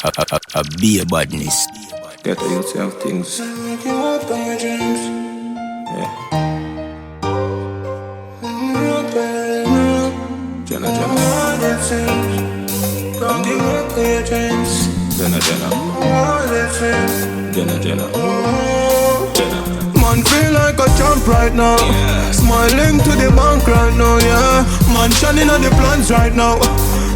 A be a badness. Get a youth have things. Yeah. Jenna. Man feel like a champ right now, yeah. Smiling to the bank right now, yeah. Man shining on the plans right now.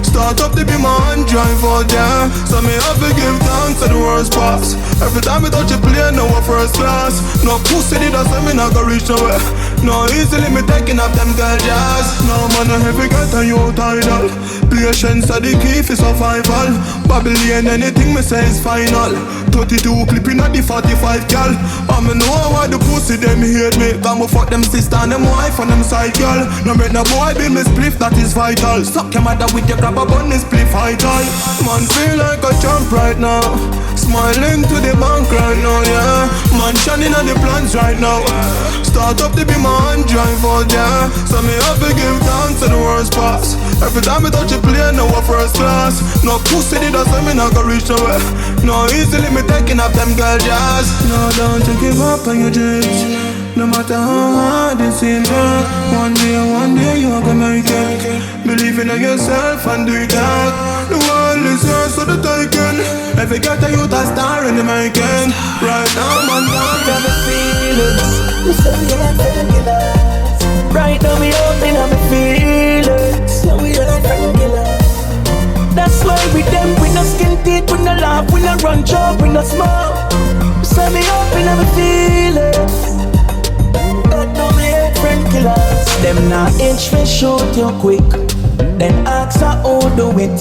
Start up to be my hand drive out, yeah. So me have to give thanks to the worst pass. Every time I touch a plane, now a first class. No pussy did I say me not go reach nowhere. No easily me taking up them girl jazz. No man I heavy get a youth idol. Patience are the key for survival. Babylon anything me say is final. 32 clipping at the 45 gal. I me know why the pussy them hate me. Come fuck them sister and them wife and them side girl. No make no boy be me spliff, that is vital. Suck your mother with your grab a bun is spliff vital. Man feel like a champ right now. Smiling to the bank right now, yeah. Man shining on the plans right now. Start up to be my hand drive out, yeah. So me have to give thanks to the worst pass. Every time I touch a plane, now a first class. No pussy did I say me not go reach nowhere. No easily me taking up them girl jazz. No, don't you give up on your dreams. No matter how hard it seems, one day you are gonna make it. Believe in yourself and do it out. The world is yours so the taking. Every get a youth a star in the making. Right now man can't get the feelings. Right now we open up my feelings. That's why we them, we no skin teeth, we no laugh, we no run job, we no smoke. So me open up my feelings. God know me hate friend killers. Them not inch for shoot you quick. Then ask her who do it.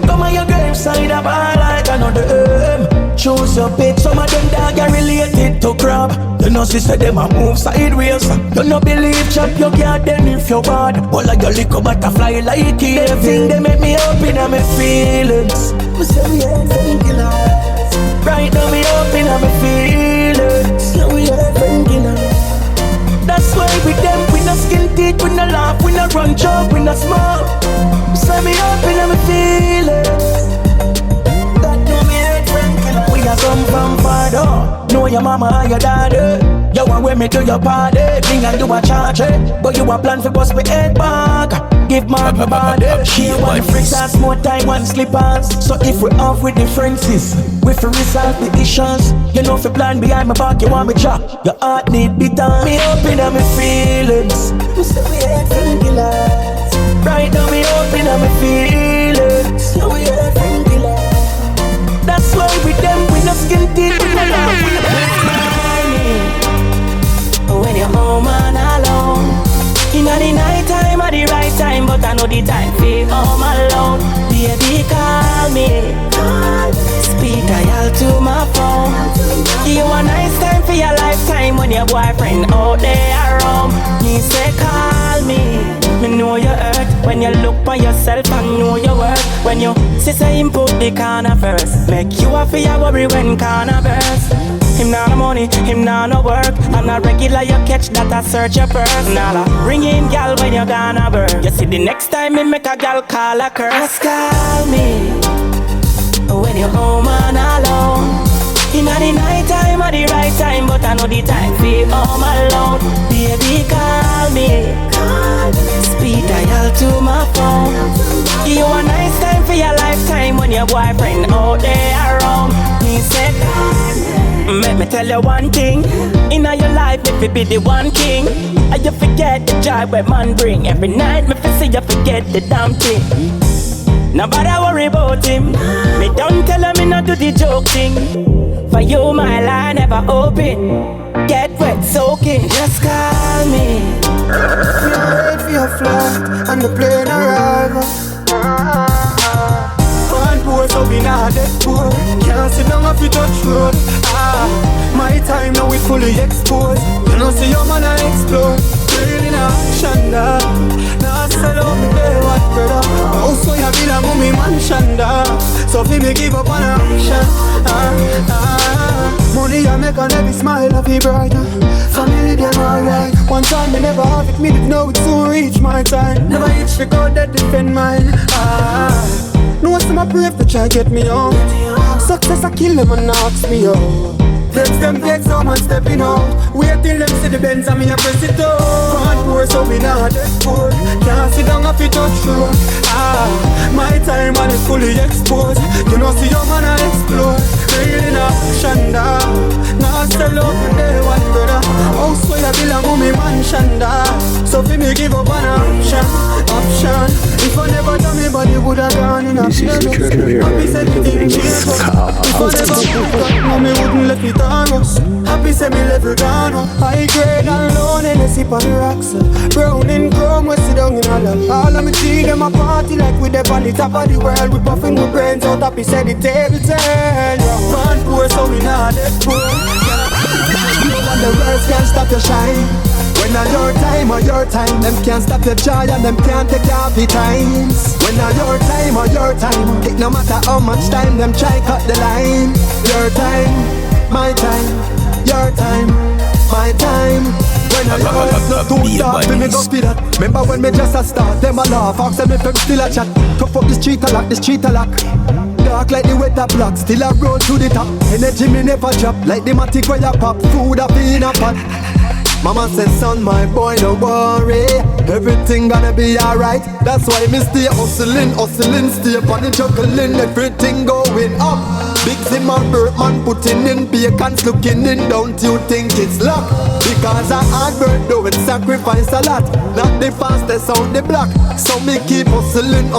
Come on your graveside up all like another choose your pick. Some of them dog are related to crab. You know she said them a move sideways. You no believe chop your garden if you're bad. All of your little butterfly like it. They think they make me open up my feelings. We say we ain't friend killers. Right now we open up my feelings. Yeah, we ain't friend killers. That's why we them, we no skin teeth, we no laugh, we no run job, we no smoke. So me open up my feelings. That do me hate friend killer. We are come from far though. Know your mama and your daddy. You want with me to your party. Bring and do a charge it. But you a plan for bust me head back. Give Mark my body. She one freaks ass, more time, one slippers. So if we off with differences, we fi resolve the issues. You know fi plan behind my back, you want me chop. Your heart need bitter. Me open up my feelings. We say we ain't friend killers. Right now me open up my feelings. So we ain't friend killers. That's why we them, we no skin teeth, we no laugh, we no when you're home and alone. In the night time at the right time, but I know the time for home alone. Baby call me, speak dial to my phone. Give you a nice time for your lifetime when your boyfriend out there around. He say call me. Me know you hurt when you look for yourself and know your worth. When you sister him put the corner first, make you a fear worry when corner burst. Him nah no money, him nah no work. I'm not regular, you catch that I search your purse. Nah, bring in gal when you gonna burn. You see the next time me make a gal call a curse. Just call me when you're home and alone. In the night time at the right time, but I know the time for home alone. Baby call me, speed dial to my phone. Give you a nice time for your lifetime when your boyfriend out there around. He said let me tell you one thing. In your life, if it be the one king, and you forget the joy where man bring. Every night, me feel see you forget the damn thing. Nobody worry about him. Me don't tell him me not do the joke thing. For you, my line never open. Get wet, soaking, just call me. You wait for your flight and the plane arrival. One poor so be not that poor. Can't sit down if you touch road. My time now we fully exposed. You know see your man I explode. Really not shanda. Now sell out me day what brother. Also you be a mummy man shanda. So fi me give up on action. Money I make on every smile of you brighter. Family them alright. One time me never have it, me did know it soon reach my time. Never itch to go that defend mine. No some a brave to try get me out. Success I kill them and ask me out. Friends them take some and stepping out. Wait till them see the Benz and me a press it out. Can't pour so me not dead poor. Can't sit down if it touch road. My time and it's fully exposed. You know see your man a explode. Real in action now sell up in day one brother. House where I belong on me mansion So fi me give up an option. If I never done me body woulda gone in a piano. Happy said me didn't change up. If I never put up no me wouldn't let me down us. Happy said me level gone up. High grade and low and they sip on the rocks. Brown and chrome we sit down in a lot. All of me see them a party like we the on the top of the world. We puffing with brains out Happy said the table turn. Man poor so we not dead poor. The world can't stop your shine. When are your time or your time, them can't stop your joy and them can't take your happy times. When are your time or your time, it no matter how much time, them try cut the line. Your time, my time, your time, my time. When I yours, not too dark, me go feel that. Remember when me just a start, them a laugh, ask them if them still a chat. Cup up the street a lock, the street a lock. Dark like the weather block, still a roll to the top. Energy me never drop, like the matic where you pop. Food up in a pot. Mama said, son, my boy, don't worry. Everything gonna be alright. That's why me stay hustling, stay on the juggling. Everything going up. Big Zimmer Bertman putting in bacons, looking in. Don't you think it's luck? Because I hard work doing sacrifice a lot. Not the fastest on the block. So me keep hustling,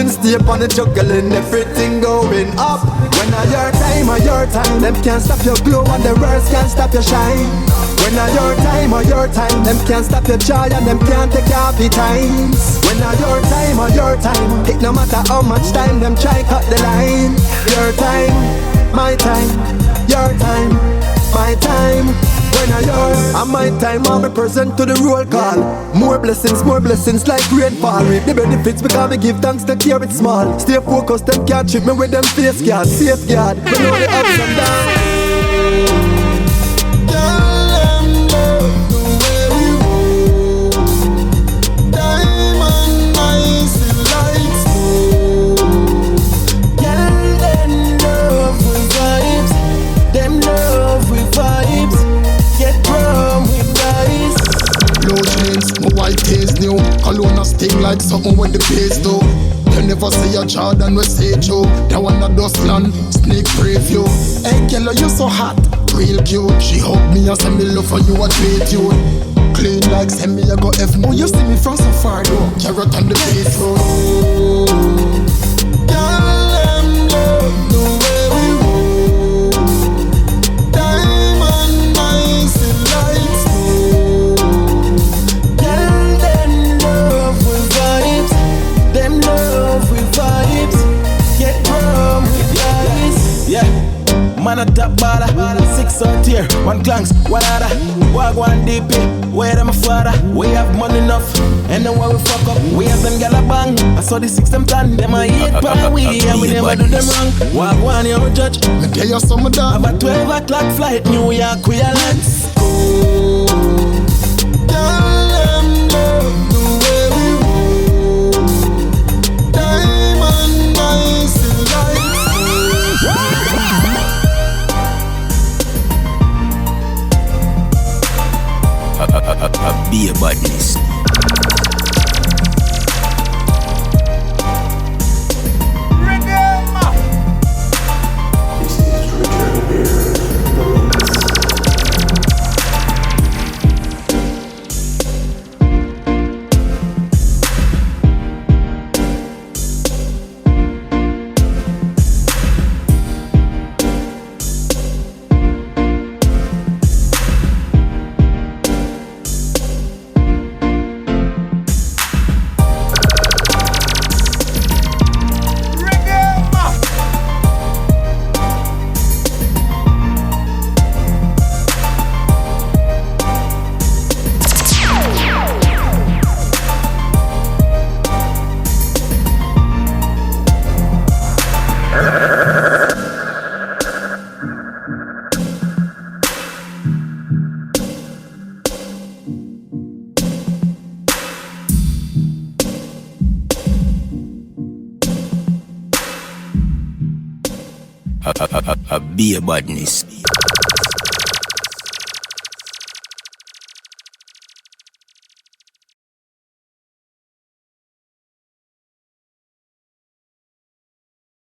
stay on the juggling. Everything going up. When are your time or your time, them can't stop your glow and the words can't stop your shine. When are your time or your time, them can't stop your joy and them can't take your happy times. When are your time or your time, it no matter how much time, them try cut the line. Your time, my time, your time, my time. When are yours and my time, I'm a present to the roll call. More blessings like rainfall. Reap the benefits because me give thanks to care it's small. Stay focused, them can't trick me with them face guard. Safeguard, we know the ups and downs. New cologne a sting like something when the pace do. You never see a Jordan with say Joe. That one a Dustland, sneak preview. Hey girl, you so hot, real cute. She hug me and say me love for you a treat you. Clean like send me a go F. Oh, you see me from so far though. Carrot on the beat road. Girl, them love the way we roll. Diamond nice and light snow. Them love with vibes. Get rum with vibes. Yeah, man a top baller. 6 out here, 1 clanks, 1 other. Walk 1 DP, where them a father. We have money enough, and then why we fuck up. We have them gal a bang. I saw the 6 them plan. Them a hate by we, and we never do them wrong. Walk 1 you judge. Me tell you some of that. Have a 12 o'clock flight, New York we are let's go. Girl, them love the way we roll. Diamond nice and light. Be a badness. Be a badness.